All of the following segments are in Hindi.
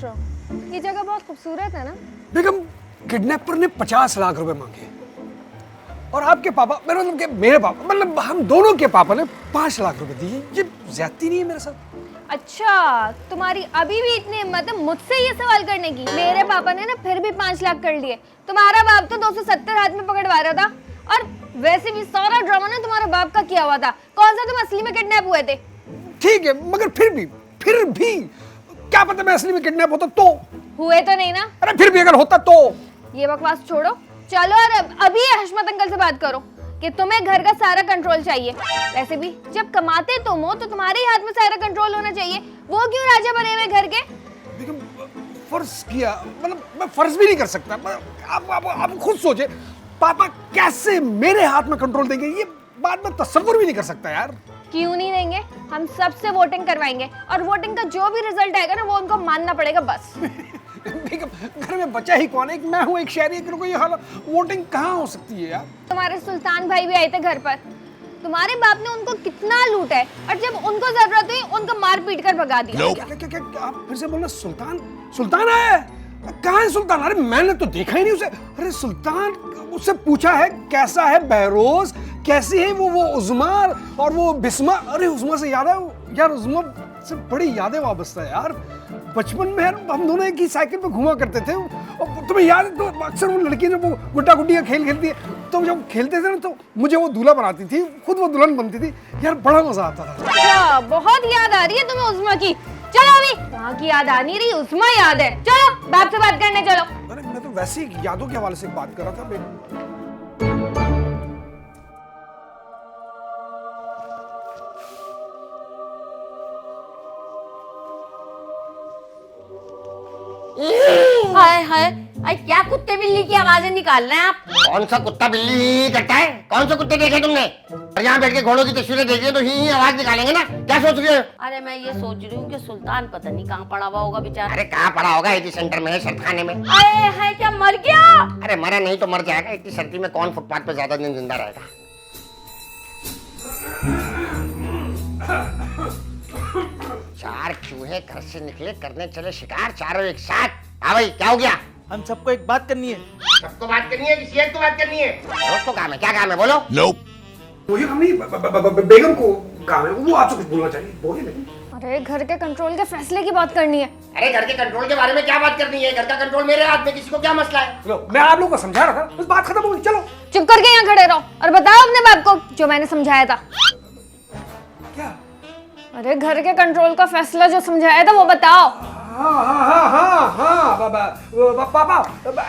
सोच रहे हो? ये जगह बहुत खूबसूरत है ना? बेगम, किडनैपर ने 50 लाख रुपए मांगे और आपके पापा, मतलब कि मेरे पापा, मतलब हम दोनों के पापा ने 5 लाख रुपए दिए। ये ज्यादती नहीं है मेरे साथ? अच्छा, तुम्हारी अभी भी इतनी हिम्मत है मुझसे ये सवाल करने की? मेरे पापा ने ना फिर भी 5 लाख कर लिए। तुम्हारा बाप तो 270 हाथ में पकड़वा रहा था। और वैसे भी सारा ड्रामा ना तुम्हारे बाप का किया हुआ था। कौन सा तुम असली में किडनैप हुए थे? ठीक है, मगर फिर भी क्या पता मैं असली में किडनैप होता तो? हुए तो नहीं ना? अरे फिर भी अगर होता तो? ये बकवास छोड़ो, चलो और अभी हशमत अंकल से बात करो कि तुम्हें घर का सारा कंट्रोल चाहिए। वैसे भी जब कमाते तुम हो तो तुम्हारे ही हाथ में सारा कंट्रोल होना चाहिए। वो क्यों राजा बने हुए घर के? लेकिन फर्ज किया, मतलब मैं फर्ज भी नहीं कर सकता। आप खुद सोचे, पापा कैसे मेरे हाथ में कंट्रोल देंगे? ये बात मैं तसव्वुर भी नहीं कर सकता यार। क्यों नहीं देंगे? हम सबसे वोटिंग करवाएंगे और वोटिंग का जो भी रिजल्ट आएगा ना वो उनको मानना पड़ेगा बस। घर में बचा ही कौन है? एक मैं हूँ, एक शहरी, एक ये हाल, वोटिंग कहाँ हो सकती है यार? तुम्हारे सुल्तान भाई भी आए थे घर पर। तुम्हारे बाप ने उनको कितना लूटा है और जब उनको जरूरत हुई उनको मार पीट कर भगा दिया। क्या आप फिर से बोलना? सुल्तान आया है? कहाँ है सुल्तान? अरे मैंने तो देखा ही नहीं उसे। अरे सुल्तान, उससे पूछा है कैसा है बहरोज, कैसी है वो उज़्मा और वो बिस्मा। अरे उज़्मा से याद है यार, उज़्मा से बड़ी यादें वाबस्ता है यार। बचपन में हम दोनों एक ही साइकिल पे घुमा करते थे। और तुम्हें याद है, तो अक्सर वो लड़की जब वो गुड्डा गुड्डी का खेल खेलती है तो जब खेलते थे ना तो मुझे वो दूल्हा बनाती थी, खुद वो दुल्हन बनती थी यार, बड़ा मजा आता था। अच्छा, बहुत याद आ रही है तुम्हें उज़्मा की। चलो अभी वहाँ की याद आ नहीं रही, उज़्मा याद है। चलो बाप से बात करने चलो। अरे मैं तो वैसे ही यादों के हवाले से बात कर रहा था। हाय हाय, अरे क्या कुत्ते बिल्ली की आवाजें निकाल रहे हैं आप? कौन सा कुत्ता बिल्ली करता है? कौन सा कुत्ते देखे तुमने? और यहाँ बैठ के घोड़ों की तस्वीरें देखी है तो ही आवाज निकालेंगे ना। क्या सोच रहे हो? अरे मैं ये सोच रही हूँ कि सुल्तान पता नहीं कहाँ पड़ा हुआ होगा बेचारा। अरे कहाँ पड़ा होगा? इसी सेंटर में है, शर्तखाने में। अरे है क्या, मर गया? अरे मरा नहीं तो मर जाएगा। इतनी सर्दी में कौन फुटपाथ पे ज्यादा दिन जिंदा रहेगा? चार चूहे घर से निकले, करने चले शिकार, चारों एक साथ। हाँ भाई, क्या हो गया? हम सबको एक बात करनी है। सबको बात करनी है? किसी एक को बात करनी है? दोस्त को काम है? क्या काम है बोलो? मुझे हम नहीं, बेगम को काम है, वो आपसे कुछ बोलना चाहिए, बोलिए। नहीं, अरे घर के कंट्रोल के फैसले की बात करनी है। अरे घर के कंट्रोल के बारे में क्या बात करनी है? घर का कंट्रोल मेरे हाथ में, किसी को क्या मसला है? लो, मैं आप लोगों को समझा रहा था, बस बात खत्म हो गई। चलो चुप करके यहाँ खड़े रहो और बताओ अपने बाप को जो मैंने समझाया था। क्या? अरे घर के कंट्रोल का फैसला जो समझाया था वो बताओ। हाँ, पापा,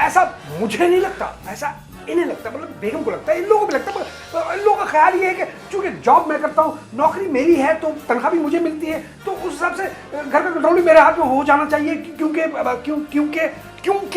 ऐसा मुझे नहीं लगता, ऐसा इन्हें लगता, मतलब बेगम को लगता है, इन लोगों को लगता है। इन लोगों का ख्याल ये है कि चूंकि जॉब मैं करता हूँ, नौकरी मेरी है तो तनख्वाह भी मुझे मिलती है, तो उस हिसाब से घर का कंट्रोल भी मेरे हाथ में हो जाना चाहिए। क्योंकि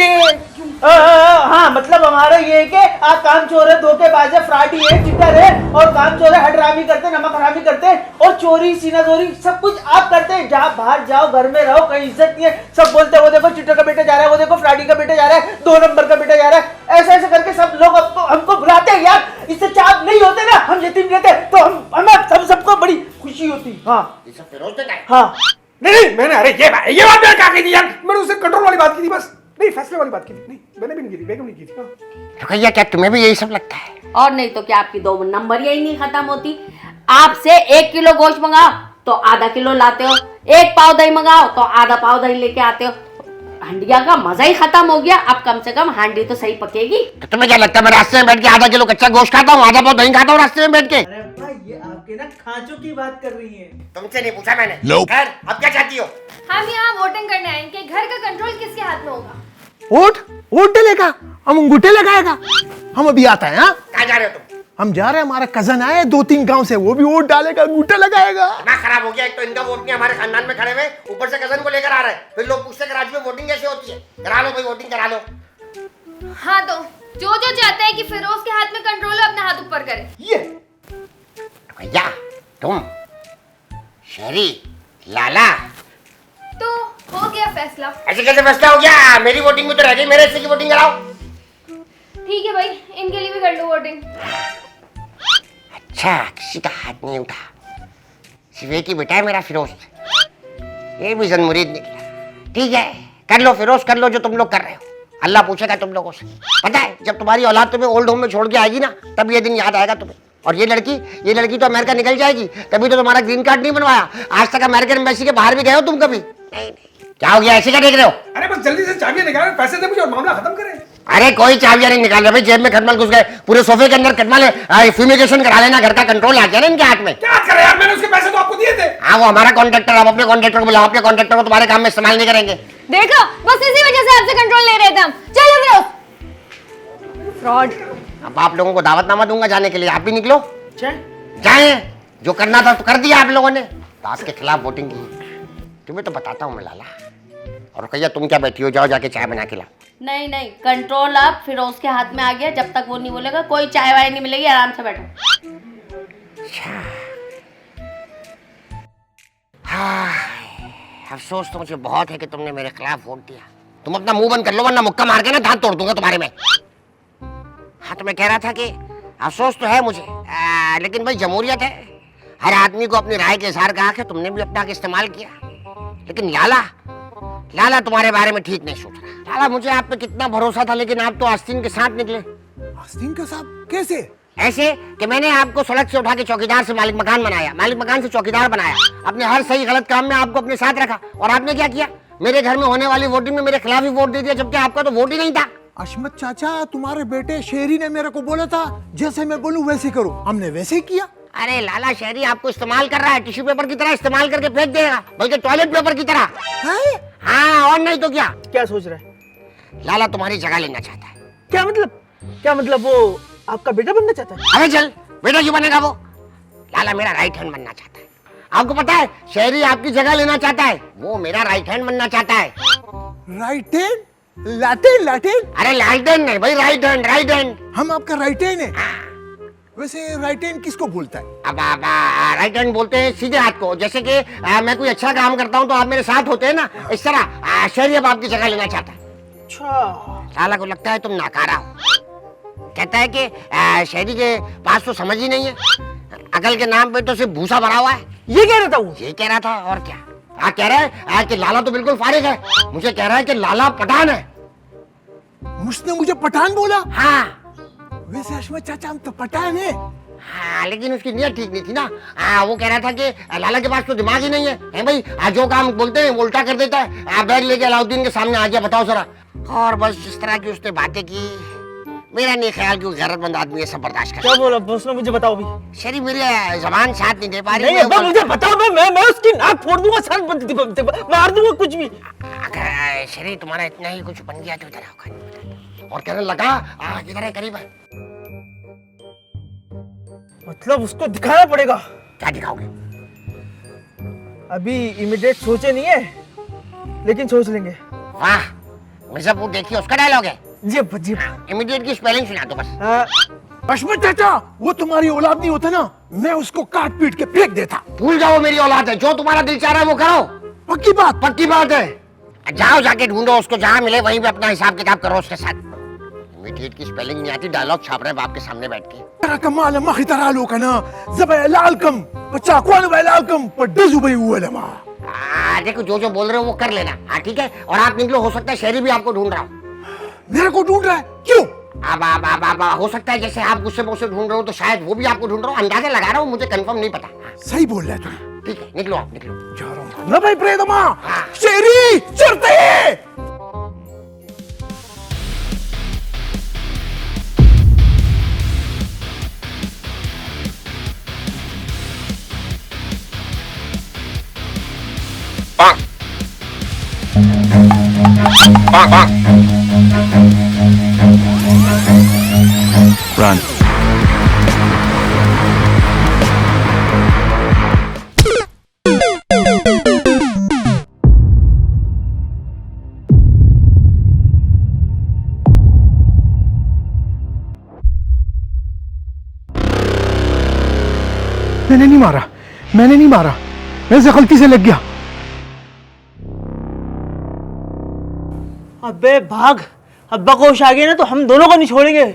हाँ, मतलब हमारा ये है कि आप कामचोर है, धोखेबाज है, फ्रॉडी है, चिटर है और कामचोर है, हडरामी करते, नमक हरामी करते और चोरी सीनाचोरी सब कुछ आप करते हैं। जहाँ बाहर जाओ, घर में रहो, कहीं इज्जत नहीं है। सब बोलते हैं वो देखो चिटर का बेटा जा रहा है, वो देखो फ्रॉडी का बेटा जा रहा है, 2 नंबर का बेटा जा रहा है। ऐसे ऐसे करके सब लोग हमको बुलाते हैं यार। इससे चाप नहीं होते ना, हम यतीम रहते तो हमें सबको बड़ी खुशी होती। हाँ ये सब फिरोज ने कहा है? हाँ, नहीं, मैंने, अरे ये बात मैंने कहा थी यार, मैंने उससे कंट्रोल वाली बात की थी बस। नहीं, फैसले वाली बात की थी। नहीं, मैंने भी नहीं की थी, बेगम ने की थी। तो भैया क्या तुम्हें भी यही सब लगता है? और नहीं तो क्या, आपकी 2 नंबर यही नहीं खत्म होती। आपसे 1 किलो गोश्त मंगाओ तो आधा किलो लाते हो, 1 पाव दही मंगाओ तो आधा पाव दही लेके आते हो। हंडिया का मजा ही खत्म हो गया। अब कम से कम हांडी तो सही पकेगी। तो तुम्हें क्या लगता है मैं रास्ते में बैठ के आधा किलो कच्चा गोश्त खाता हूँ, आधा पाव दही खाता हूँ रास्ते में बैठ के? अरे भाई, ये आपके ना खांचों की बात कर रही है। तुमसे नहीं पूछा मैंने। खैर, अब क्या चाहती हो? हम यहाँ वोटिंग करने आए कि घर का कंट्रोल किसके हाथ में होगा। वोट डलेगा, हम अंगूठे लगाएगा। हम अभी आता है। हाँ, कहाँ जा रहे हो तुम? हम जा रहे हैं, हमारा कजन आया है 2-3 गांव से, वो भी वोट डालेगा, अंगूठा लगाएगा। दिमाग खराब हो गया। एक तो इनका वोट नहीं हमारे खानदान में खड़े हुए, ऊपर से कजन को लेकर आ रहे हैं। फिर लोग पूछते हैं कि राज्य में वोटिंग कैसे होती है। करा लो भाई, वोटिंग करा लो। हाँ तो जो चाहता है कि फिरोज के हाथ में कंट्रोल हो अपने हाथ ऊपर करे। ये भैया तुम शहरी लाला, तो हो गया फैसला। ऐसे कैसे फैसला हो गया? मेरी वोटिंग में तो रह गई, मेरे हिस्से की वोटिंग कराओ। ठीक है भाई, इनके लिए भी कर लो वोटिंग। अच्छा, किसी का हाथ नहीं उठा, सिर्फ एक ही बेटा है मेरा फिरोज, ये भी जनमुरीद निकला। ठीक है, कर लो फिरोज, कर लो जो तुम लोग कर रहे हो। अल्लाह पूछेगा तुम लोगों से। पता है जब तुम्हारी औलाद तुम्हें ओल्ड होम में छोड़ के आएगी ना, तब ये दिन याद आएगा तुम्हें। और ये लड़की तो अमेरिका निकल जाएगी, तभी तो तुम्हारा ग्रीन कार्ड नहीं बनवाया। आज तक अमेरिकन एम्बेसी के बाहर भी गए हो तुम कभी? नहीं। क्या हो गया, ऐसे क्या देख रहे हो? अरे बस जल्दी से चाबियां निकाल, पैसे दे मुझे और मामला खत्म करें। अरे कोई चाबियां नहीं निकाल रहे भाई, जेब में खटमल घुस गए, पूरे सोफे के अंदर खटमल है। फ्यूमिगेशन करा लेना, घर का कंट्रोल आ गया ना इनके हाथ में। क्या करे यार, मैंने उसके पैसे तो आपको दिए थे। हाँ वो हमारा कॉन्ट्रैक्टर, आप अपने कॉन्ट्रैक्टर को बुलाओ, अपने कॉन्ट्रैक्टर को तुम्हारे काम में इस्तेमाल नहीं करेंगे। देखो बस इसी वजह से आपसे कंट्रोल ले रहे थे हम। चलो फिरोज। फ्रॉड। अब आप लोगों को दावतनामा दूंगा जाने के लिए, आप भी निकलो। चल जाए, जो करना था तो कर दिया आप लोगों ने। दास के खिलाफ वोटिंग की, तुम्हें तो बताता हूँ मैं लाला। और कहिए तुम क्या बैठी हो, जाओ जाके चाय बना के लाओ। नहीं नहीं, कंट्रोल अब फिरोज के हाथ में आ गया। जब तक वो नहीं बोलेगा कोई चाय वाय नहीं मिलेगी, आराम से बैठो। हाँ, अफसोस तो मुझे बहुत है कि तुमने मेरे खिलाफ वोट दिया। तुम अपना मुंह बंद कर लो, वरना मुक्का मार के ना दांत तोड़ दूंगा तुम्हारे में। हाँ तो मैं कह रहा था कि अफसोस तो है मुझे, लेकिन भाई जमहूरियत है, हर आदमी को अपनी राय के इजहार का हक है। तुमने भी अपना हक इस्तेमाल किया, लेकिन लाला तुम्हारे बारे में ठीक नहीं सोच रहा। लाला मुझे आप पे कितना भरोसा था, लेकिन आप तो आस्तीन के साथ निकले। आस्तीन के साथ कैसे? ऐसे कि मैंने आपको सड़क से उठा के चौकीदार से मालिक मकान बनाया, मालिक मकान से चौकीदार बनाया, अपने हर सही गलत काम में आपको अपने साथ रखा। और आपने क्या किया, मेरे घर में होने वाली वोटिंग में मेरे खिलाफ ही वोट दे दिया, जबकि आपका तो वोट ही नहीं था। अशमत चाचा, तुम्हारे बेटे शेरी ने मेरे को बोला था जैसे मैं बोलूं वैसे करो, हमने वैसे ही किया। अरे लाला शहरी आपको इस्तेमाल कर रहा है, टिश्यू पेपर की तरह इस्तेमाल करके फेंक देगा, बल्कि टॉयलेट पेपर की तरह। है? हाँ और नहीं तो क्या। क्या सोच रहा है? लाला तुम्हारी जगह लेना चाहता है। क्या मतलब वो आपका बेटा बनना चाहता है? अरे चल, बेटा क्यों बनेगा वो? लाला मेरा राइट हैंड बनना चाहता है। आपको पता है शहरी आपकी जगह लेना चाहता है, वो मेरा राइट हैंड बनना चाहता है। Right hand? लाटेन? अरे लालटेन नहीं भाई, राइट हैंड। हम आपका राइट हैंड है। वैसे राइट हैंड किसको बोलता है? अब राइट हैंड बोलते हैं सीधे हाथ को। जैसे कि मैं कोई अच्छा काम करता हूँ तो आप मेरे साथ होते हैं ना, इस तरह शहरी अब आपकी जगह लेना चाहता है। अच्छा, लाला को लगता है तुम नाकारा हो, कहता है कि शहरी के पास तो समझ ही नहीं है, अकल के नाम पे तो सिर्फ भूसा भरा हुआ है। ये कह रहा था वो? ये कह रहा था और क्या। कह रहा है कि लाला तो बिल्कुल फारिग है, मुझे कह रहा है कि लाला पठान है। उसने मुझे पठान बोला? हाँ वैसे अशमत चाचा हम तो पठान है। हाँ लेकिन उसकी नीयत ठीक नहीं थी ना। वो कह रहा था कि लाला के पास तो दिमाग ही नहीं है भाई, जो काम बोलते हैं वो उल्टा कर देता है। बैग लेके अलाउद्दीन के सामने आ गया, बताओ जरा। और बस जिस तरह की उसने बातें की, मेरा नहीं ख्याल कि वो गैरतमंद आदमी है, सब बर्दाश्त कर। क्या बोला उसने? मुझे बताओ भी। शरी मेरी जबान साथ नहीं दे पा रही। नहीं अब्बा मुझे बताओ, मैं उसकी नाक फोड़ दूंगा, सर मार दूंगा, कुछ भी। अगर शरी तुम्हारा इतना ही कुछ बन गया तो इधर आओ। और कहने लगा इधर है, करीब है। मतलब उसको दिखाना पड़ेगा। क्या दिखाओगे? अभी इमीडिएट सोचे नहीं है, लेकिन सोच लेंगे। वाह, मिर्जापुर देखिए उसका डायलॉग है। जी इमीडिएट की स्पेलिंग सुना दो बस। अशमत चाचा, वो तुम्हारी औलाद नहीं होता ना, मैं उसको काट पीट के फेंक देता। भूल जाओ मेरी औलाद है, जो तुम्हारा दिल चाह रहा है वो करो। पक्की बात है। जाओ जाके ढूंढो उसको, जहाँ मिले वहीं पे अपना हिसाब किताब करो उसके साथ। इमीडिएट की स्पेलिंग नहीं आती, डायलॉग छाप रहे बाप के सामने बैठ के। कमाल मखितरा लोकना ज़बैलालकम बच्चाक़वान वैलालकम पड्डज़ु बैवलमा। देखो जो बोल रहे हो वो कर लेना। ठीक है, और आप निकलो, हो सकता है शहरी भी आपको ढूंढ रहा हो। मेरे को ढूंढ रहा है? क्यों? अब हो सकता है जैसे आप गुस्से मुझसे ढूंढ रहे हो तो शायद वो भी आपको ढूंढ रहा हो, अंदाजा लगा रहा हूँ, मुझे कंफर्म नहीं पता। सही बोल रहा है तुम। ठीक है, निकलो आप, निकलो। जा रहा हूँ ना भाई प्रेतमा। शेरी चलते हैं। Run. मैंने नहीं मारा, वैसे गलती से लग गया। अबे भाग, अब्बा को होश आ गया ना तो हम दोनों को नहीं छोड़ेंगे।